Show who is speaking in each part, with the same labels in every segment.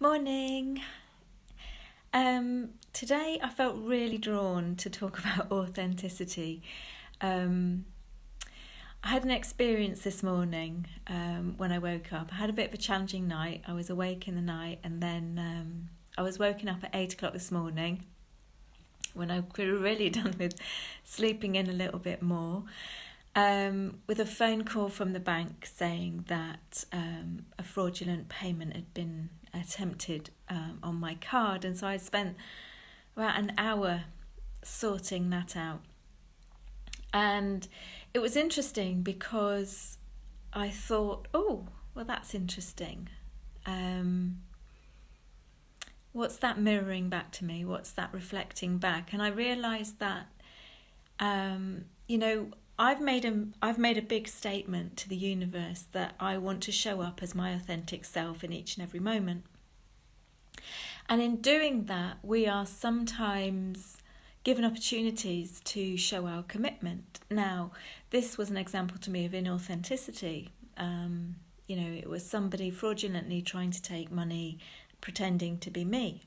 Speaker 1: Morning. Today I felt really drawn to talk about authenticity. I had an experience this morning when I woke up. I had a bit of a challenging night. I was awake in the night and then I was woken up at 8 o'clock this morning when I could have really done with sleeping in a little bit more. With a phone call from the bank saying that a fraudulent payment had been attempted on my card, and so I spent about an hour sorting that out. And it was interesting because I thought, oh, well, that's interesting. What's that mirroring back to me? What's that reflecting back? And I realised that, I've made a big statement to the universe that I want to show up as my authentic self in each and every moment. And in doing that, we are sometimes given opportunities to show our commitment. Now, this was an example to me of inauthenticity. It was somebody fraudulently trying to take money, pretending to be me.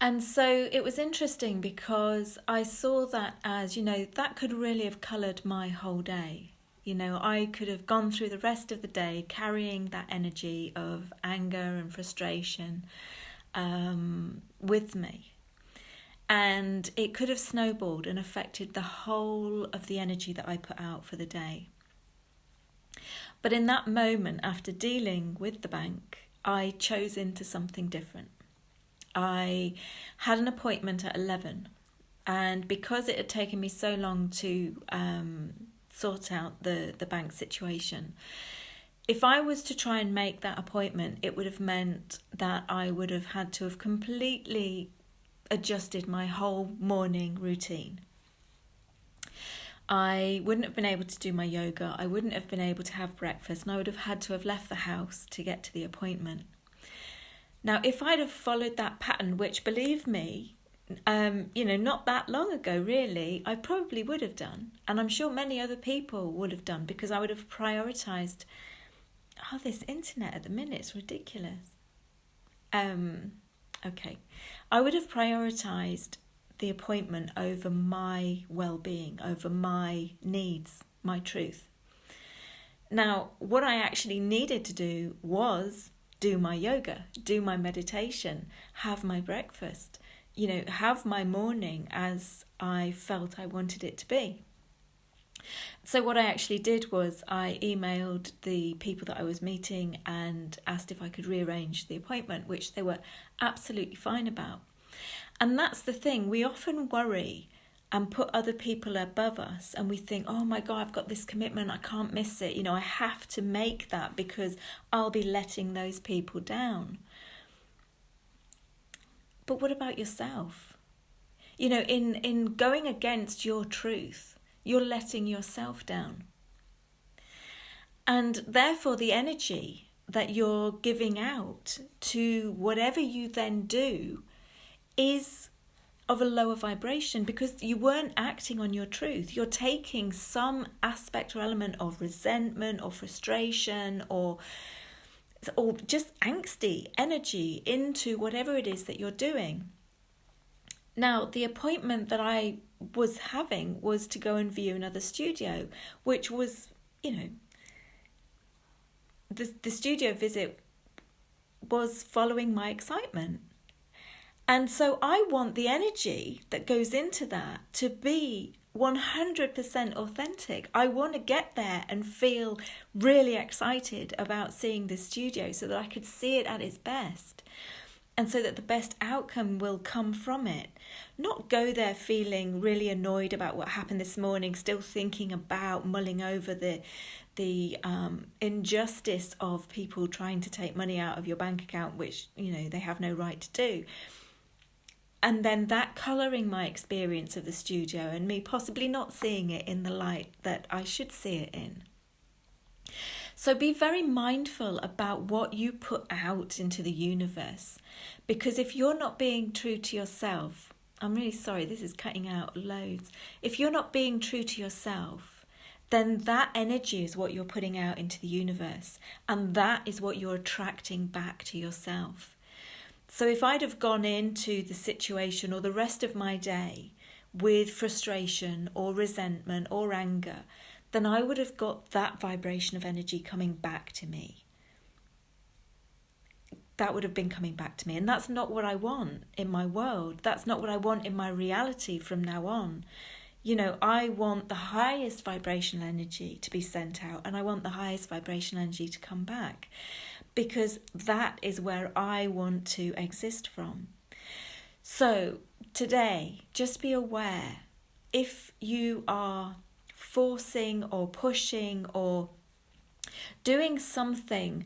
Speaker 1: And so it was interesting because I saw that as, that could really have coloured my whole day. I could have gone through the rest of the day carrying that energy of anger and frustration with me. And it could have snowballed and affected the whole of the energy that I put out for the day. But in that moment, after dealing with the bank, I chose into something different. I had an appointment at 11, and because it had taken me so long to sort out the bank situation, if I was to try and make that appointment, it would have meant that I would have had to have completely adjusted my whole morning routine. I wouldn't have been able to do my yoga, I wouldn't have been able to have breakfast, and I would have had to have left the house to get to the appointment. Now, if I'd have followed that pattern, which, believe me, not that long ago, really, I probably would have done. And I'm sure many other people would have done, because I would have prioritised, this internet at the minute is ridiculous. I would have prioritised the appointment over my well-being, over my needs, my truth. Now, what I actually needed to do was do my yoga, do my meditation, have my breakfast, have my morning as I felt I wanted it to be. So what I actually did was I emailed the people that I was meeting and asked if I could rearrange the appointment, which they were absolutely fine about. And that's the thing, we often worry and put other people above us, and we think, oh my God, I've got this commitment, I can't miss it. I have to make that because I'll be letting those people down. But what about yourself? In going against your truth, you're letting yourself down. And therefore the energy that you're giving out to whatever you then do is of a lower vibration, because you weren't acting on your truth. You're taking some aspect or element of resentment or frustration or just angsty energy into whatever it is that you're doing. Now, the appointment that I was having was to go and view another studio, which was, the studio visit was following my excitement. And so I want the energy that goes into that to be 100% authentic. I want to get there and feel really excited about seeing this studio so that I could see it at its best, and so that the best outcome will come from it. Not go there feeling really annoyed about what happened this morning, still thinking about, mulling over the injustice of people trying to take money out of your bank account, which, they have no right to do. And then that colouring my experience of the studio and me possibly not seeing it in the light that I should see it in. So be very mindful about what you put out into the universe, because if you're not being true to yourself, I'm really sorry, this is cutting out loads. If you're not being true to yourself, then that energy is what you're putting out into the universe, and that is what you're attracting back to yourself. So if I'd have gone into the situation or the rest of my day with frustration or resentment or anger, then I would have got that vibration of energy coming back to me. That would have been coming back to me. And that's not what I want in my world. That's not what I want in my reality from now on. You know, I want the highest vibrational energy to be sent out, and I want the highest vibrational energy to come back, because that is where I want to exist from. So today, just be aware if you are forcing or pushing or doing something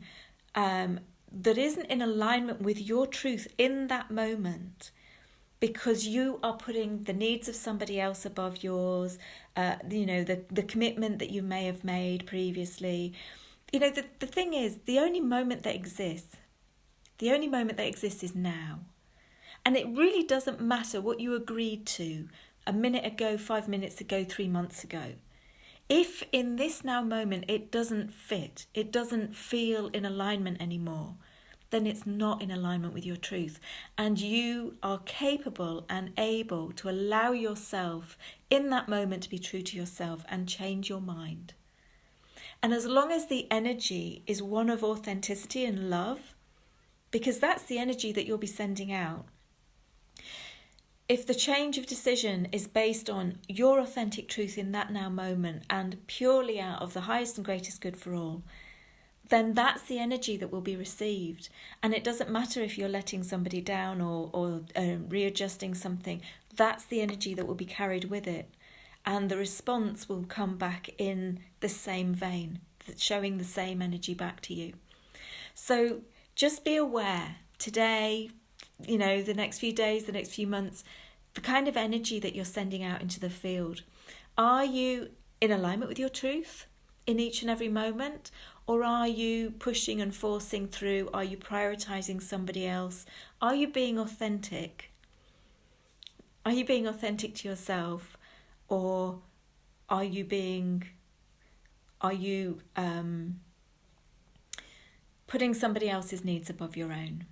Speaker 1: that isn't in alignment with your truth in that moment, because you are putting the needs of somebody else above yours, the commitment that you may have made previously. You know, the thing is, the only moment that exists is now. And it really doesn't matter what you agreed to a minute ago, 5 minutes ago, 3 months ago. If in this now moment it doesn't fit, it doesn't feel in alignment anymore, then it's not in alignment with your truth. And you are capable and able to allow yourself in that moment to be true to yourself and change your mind. And as long as the energy is one of authenticity and love, because that's the energy that you'll be sending out. If the change of decision is based on your authentic truth in that now moment and purely out of the highest and greatest good for all, then that's the energy that will be received. And it doesn't matter if you're letting somebody down or readjusting something. That's the energy that will be carried with it. And the response will come back in the same vein, showing the same energy back to you. So just be aware today, you know, the next few days, the next few months, the kind of energy that you're sending out into the field. Are you in alignment with your truth in each and every moment? Or are you pushing and forcing through? Are you prioritizing somebody else? Are you being authentic? Are you being authentic to yourself? Or are you putting somebody else's needs above your own?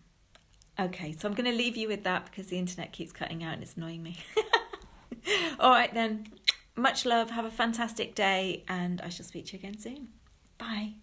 Speaker 1: Okay, so I'm going to leave you with that because the internet keeps cutting out and it's annoying me. All right then, much love, have a fantastic day, and I shall speak to you again soon. Bye.